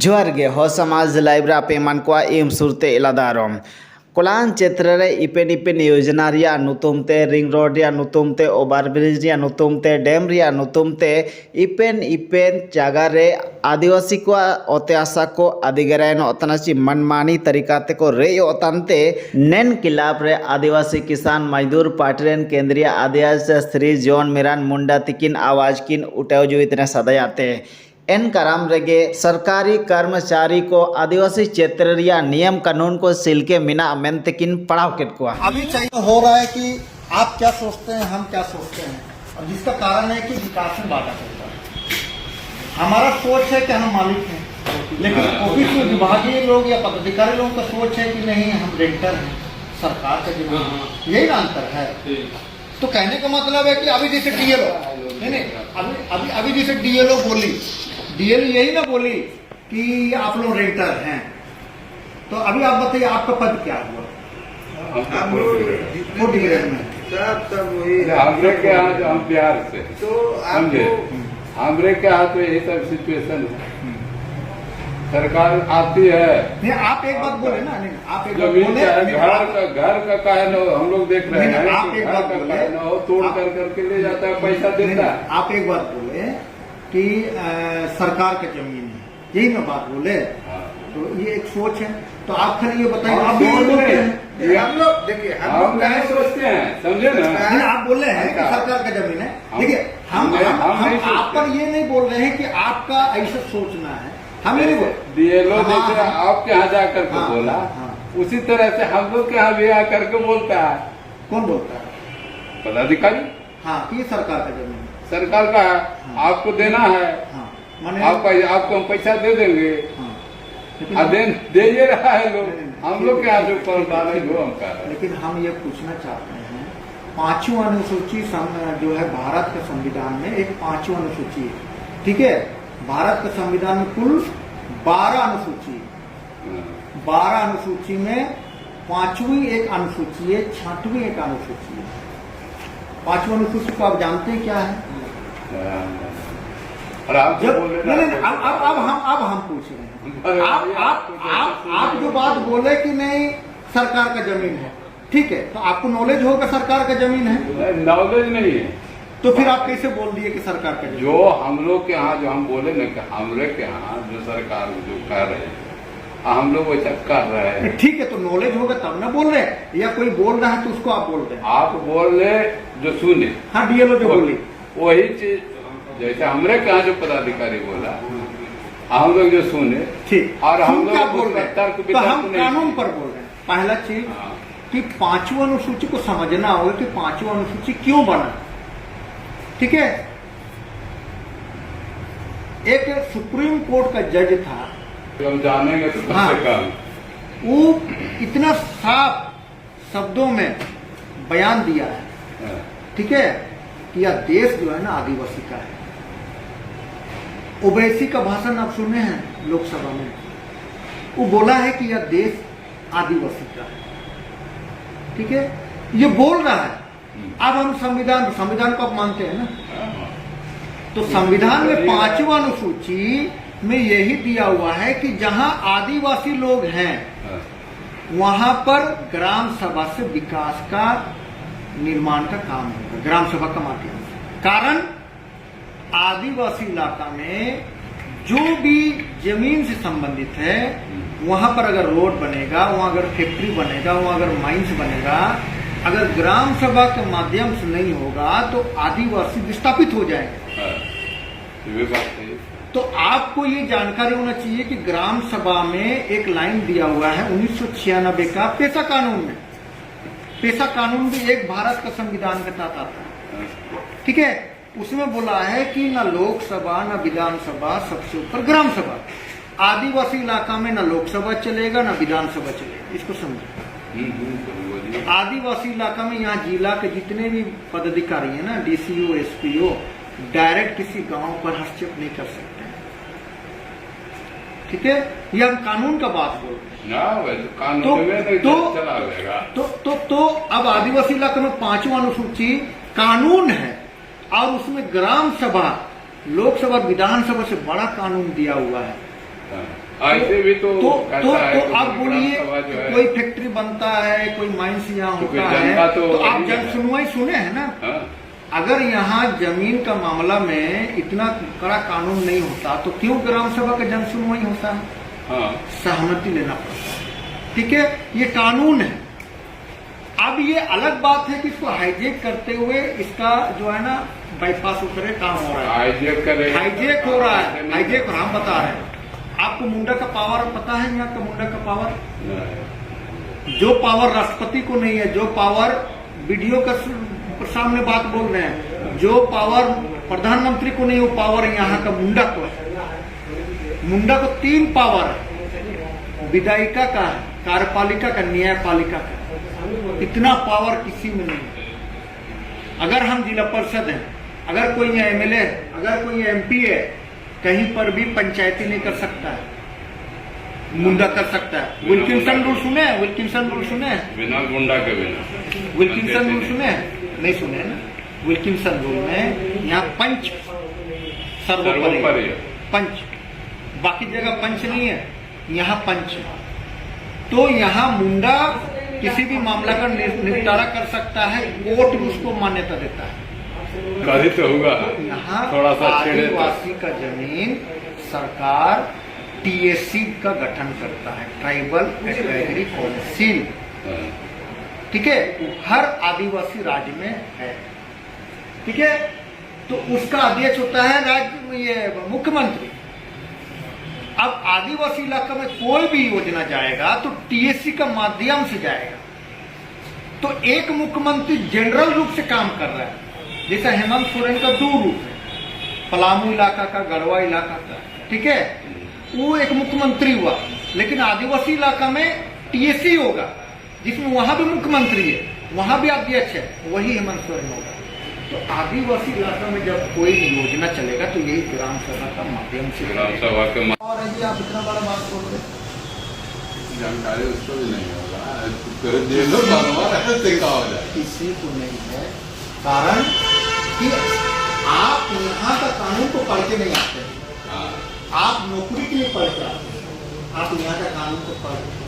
जोहार गे हो समाज लाइब्रा पेमान को एम सुरते इलादारम कोलान क्षेत्र रे इपेन इपेन योजना रिया नुतुमते रिंग रोड रिया नुतुमते ओवरब्रिज रिया नुतुमते डैम रिया नुतुमते इपेन इपेन जगह रे आदिवासी को अत्याशा को अधिग्रहण अतनाची मनमानी तरीका ते को रे ओतनते नेन किलाफ रे आदिवासी किसान मजदूर पार्टी रेन केंद्रीय आदिवासी श्री जॉन मिरान मुंडा तिकिन आवाज किन उठाव जुइत ने सदायाते एन कराम रेगे सरकारी कर्मचारी को आदिवासी क्षेत्र या नियम कानून को सिलके मिना मेंते किन पढ़ाव केट को अभी चाहिए हो रहा है कि आप क्या सोचते हैं, हम क्या सोचते हैं, और जिसका कारण है कि विकास में बाधा चलता है। हमारा सोच है कि हम मालिक हैं, लेकिन ऑफिस में विभागीय लोग या पदाधिकारी लोगों का सोच है कि नहीं हम रेंटर हैं, सरकार का जिम्मेदार। यही ना अंतर है। तो कहने का मतलब है कि अभी जैसे डीएलओ नहीं अभी जैसे डीएलओ बोली, डीएलओ यही ना बोली कि आप लोग रेंटर हैं। तो अभी आप बताइए आपका पद क्या हुआ? सब वही हमरे के यहाँ जो हम बिहार से तो समझे हमरे के यहाँ तो यही सब सिचुएशन है। सरकार आती है नहीं, आप एक बात बोले ना, नहीं आप एक बात जमीन बोले, घर का काहे न हो, हम लोग देख रहे हैं आप एक बात बोले न हो, तोड़ कर करके ले जाता है, पैसा देता है। आप एक बात बोले कि सरकार का जमीन है, यही ना बात बोले। तो ये एक सोच है। तो आप खाली ये बताइए, आप भी बोलते हैं, हम लोग देखिए हम नहीं सोचते हैं, समझे ना। आप बोल रहे हैं कि सरकार का जमीन है। देखिए हम आप पर ये नहीं बोल रहे हैं कि आपका ऐसा सोचना है, हम ये नहीं बोल डीएलओ जैसे आपके यहाँ जाकर के बोला, उसी तरह से हम लोग के यहाँ भी आकर के बोलता है। कौन बोलता है? पदाधिकारी। हाँ, कि ये सरकार का जमीन है, सरकार का है, आपको देना है। आपको हम पैसा दे देंगे। दे ये रहा है लोग, हम लोग के यहाँ जो कर डाले जो हम कर रहे हैं। लेकिन हम ये पूछना चाहते हैं, 5वीं अनुसूची जो है भारत के संविधान में, एक 5वीं अनुसूची है, ठीक है। भारत के संविधान में कुल 12 अनुसूची, 12 अनुसूची में 5वीं एक अनुसूची है, 6वीं एक अनुसूची है। 5वीं अनुसूची को आप जानते हैं क्या है? और आप जब अब हम पूछ रहे हैं, आप जो बात बोले कि नहीं सरकार का जमीन है, ठीक है, तो आपको नॉलेज होगा सरकार का जमीन है? नॉलेज नहीं है, तो फिर आप कैसे बोल दिए कि सरकार का जमीन? जो हम लोग के यहाँ जो हम बोले ना कि हमरे के यहाँ जो सरकार जो कर रहे हैं, हम लोग वैसा कर रहे हैं। ठीक है, तो नॉलेज होगा तब ना बोल रहे हैं, या कोई बोल रहा है तो उसको आप बोल रहे हैं? आप बोल रहे जो सुने। हाँ, डीएलओ जो बोली वही चीज, जैसे हमरे के यहाँ जो पदाधिकारी बोला, हम लोग जो सुने, ठीक। और हम लोग बोल रहे हैं, तो हम कानून पर बोल रहे हैं। पहला चीज कि 5वीं अनुसूची को समझना होगा कि 5वीं अनुसूची क्यों बना, ठीक है। एक सुप्रीम कोर्ट का जज था, हम जानेंगे तो कम से कम, वो इतना साफ शब्दों में बयान दिया है, ठीक है, कि यह देश जो है ना आदिवासी का है। ओवैसी का भाषण आप सुने हैं लोकसभा में, वो बोला है कि यह देश आदिवासी का है, ठीक है, ये बोल रहा है। अब हम संविधान को आप मानते हैं ना, तो संविधान में 5वीं अनुसूची में यही दिया हुआ है कि जहां आदिवासी लोग हैं वहां पर ग्राम सभा से विकास का निर्माण का काम होगा, ग्राम सभा का माध्यम से। कारण आदिवासी इलाका में जो भी जमीन से संबंधित है, वहां पर अगर रोड बनेगा, वहां अगर फैक्ट्री बनेगा, वहां अगर माइंस बनेगा, अगर ग्राम सभा के माध्यम से नहीं होगा तो आदिवासी विस्थापित हो जाएंगे। तो आपको ये जानकारी होना चाहिए कि ग्राम सभा में एक लाइन दिया हुआ है 1996 का पेशा कानून में। पेशा कानून भी एक भारत का संविधान के तहत आता है, ठीक है। उसमें बोला है कि न लोकसभा न विधानसभा, सबसे ऊपर ग्राम सभा। आदिवासी इलाका में न लोकसभा चलेगा न विधानसभा चलेगा, इसको समझो। आदिवासी इलाका में यहाँ जिला के जितने भी पदाधिकारी है ना, डीसीओ, एसपीओ, डायरेक्ट किसी गांव पर हस्तक्षेप नहीं कर सकते, ठीक है। ये हम कानून का बात बोल रहे हैं। तो अब आदिवासी इलाके में 5वीं अनुसूची कानून है, और उसमें ग्राम सभा, लोकसभा, विधानसभा से बड़ा कानून दिया हुआ है। ऐसे भी तो करता है, तो आप क्योंकि बोलिए ग्राम सभा जो है, कोई फैक्ट्री बनता है, कोई माइंस यहाँ क्योंकि होता है, जनता तो तो आप वही जन है। सुनवाई सुने हैं ना। हाँ, अगर यहाँ जमीन का मामला में इतना कड़ा कानून नहीं होता तो क्यों ग्राम सभा का जन सुनवाई होता है? हाँ, सहमति लेना पड़ता है, ठीक है, ये कानून है। अब ये अलग बात है कि इसको हाईजेक करते हुए इसका जो है ना बाईपास होकर काम हो रहा है, हाईजेक करे, हाईजेक हो रहा है, हाईजेक हम बता रहे हैं। आपको मुंडा का पावर पता है? यहाँ का मुंडा का पावर, जो पावर राष्ट्रपति को नहीं है, जो पावर वीडियो का सामने बात बोल रहे हैं, जो पावर प्रधानमंत्री को नहीं, वो पावर यहाँ का मुंडा को है। मुंडा को 3 पावर है, विधायिका का, कार्यपालिका का, न्यायपालिका का। इतना पावर किसी में नहीं है। अगर हम जिला परिषद हैं, अगर कोई यहाँ एमएलए है, अगर कोई एमपी है, कहीं पर भी पंचायती नहीं कर सकता है, मुंडा कर सकता है। विल्किंसन रूल सुने हैं? विल्किंसन रूल सुने हैं? बिना गुंडा के बिना। विल्किंसन रूल सुने हैं? नहीं सुने हैं ना। विल्किंसन रूल में यहाँ पंच सर्वोपरि है, पंच, बाकी जगह पंच नहीं है, यहाँ पंच है। तो यहाँ मुंडा किसी भी मामला का निपटारा कर सकता है, कोर्ट भी उसको मान्यता देता है। कभी तो होगा, यहाँ थोड़ा सा छेड़े तो। आदिवासी का जमीन सरकार टीएससी का गठन करता है, ट्राइबल एडवाइजरी काउंसिल, हाँ, ठीक है, हर आदिवासी राज्य में है, ठीक है। तो उसका अध्यक्ष होता है राज्य ये मुख्यमंत्री। अब आदिवासी इलाका में कोई भी योजना जाएगा तो टीएससी का माध्यम से जाएगा। तो एक मुख्यमंत्री जनरल रूप से काम कर रहा है, जैसा हेमंत सोरेन का 2 रूप है, पलामू इलाका का, गढ़वा इलाका का, ठीक है, वो एक मुख्यमंत्री हुआ। लेकिन आदिवासी इलाका में टीएससी होगा, जिसमें वहां भी मुख्यमंत्री है, वहां भी अध्यक्ष है, वही हेमंत सोरेन होगा। तो आदिवासी इलाका में जब कोई योजना चलेगा तो यही ग्राम सभा का माध्यम से। ग्राम सभा के और यदि आप इतना बड़ा बात बोल रहे, जानकारी उसको भी नहीं होगा, किसी को नहीं है, कारण कि आप यहाँ का कानून को पढ़ के नहीं आते, आप नौकरी के लिए पढ़ के आते, आप यहाँ का कानून को पढ़